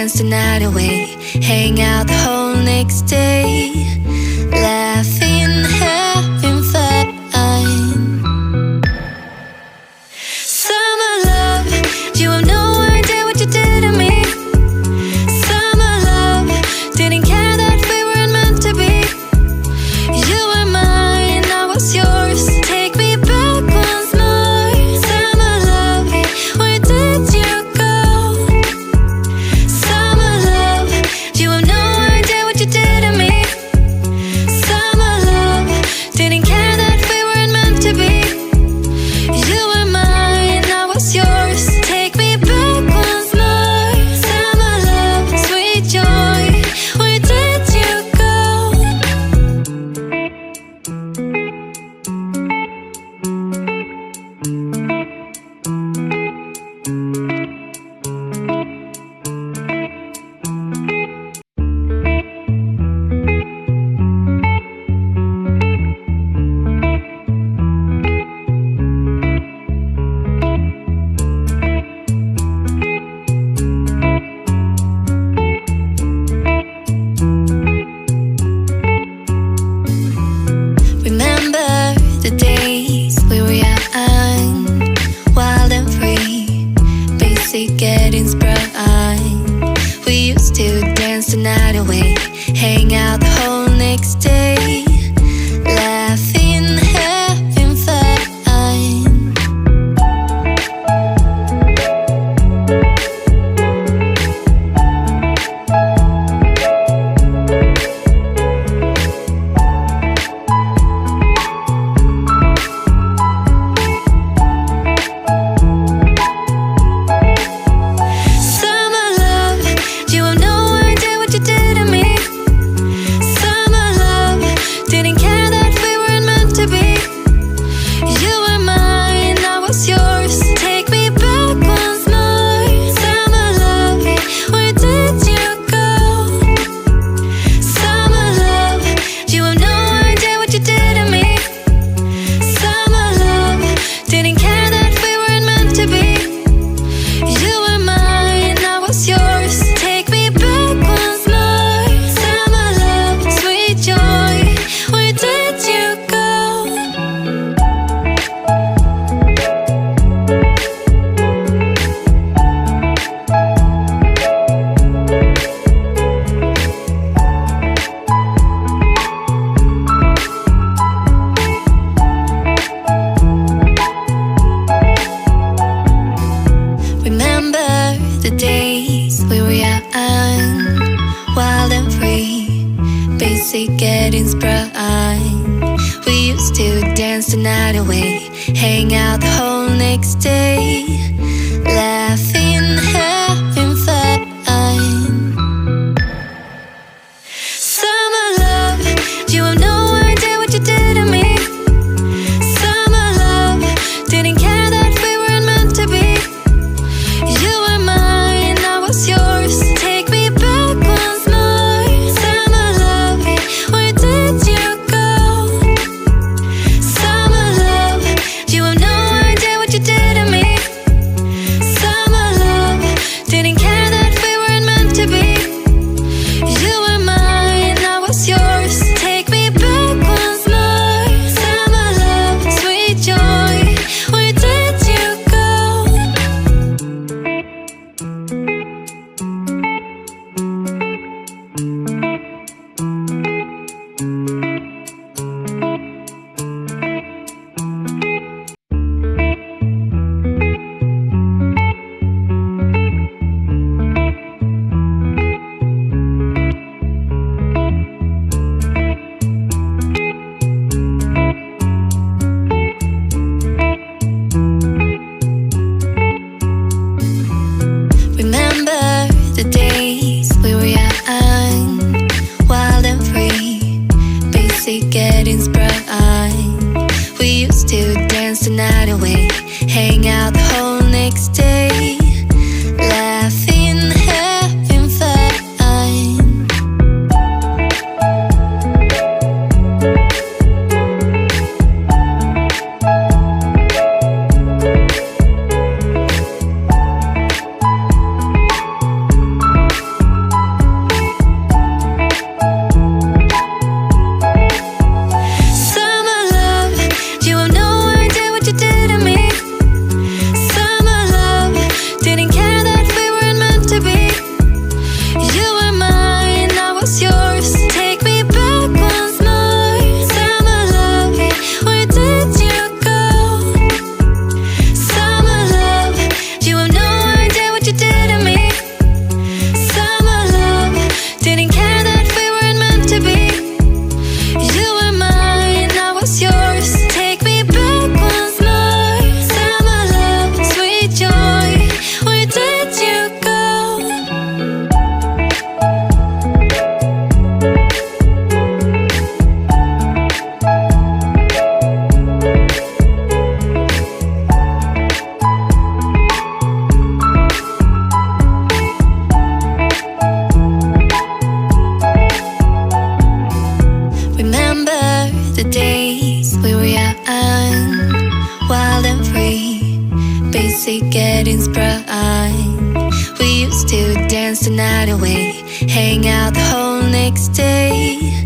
dance the night away, hang out the whole next day, laughing, having fun. Summer love, you have no idea what you did to me. Summer love, didn't care that we weren't meant to be. You were mine, I was yours. Take me back once more. Summer love, where did you go? Summer love, you have no idea what you did to me. Summer love, didn't care that we weren't meant to be. You were mine, I was yours. Take me back once more. Summer love, sweet joy, where did you go? Remember the days we were young, wild and free, basic getting sprung. We used to dance the night away, hang out the whole next day, laughing, having fun. Summer love, you have no idea what you did to me. Summer love, didn't care that we weren't meant to be. You were mine, I was yours. Take me back once more. Summer love, where did you go? Summer love, you have no idea what you did to me. Summer love, didn't care that we weren't meant to be. You were mine, I was yours. Take me back once more. Summer love, sweet joy, where did you go? Remember the days we were young, wild and free, basic getting sprung. We used to dance the night away, hang out the whole next day, laughing, having fun. Summer love, you have no idea what you did to me. Summer love, didn't care that we weren't meant to be. You were mine, I was yours. Take me back once more. Summer love, where did you go? Summer love, you have no idea what you did to me. hang out the whole next day.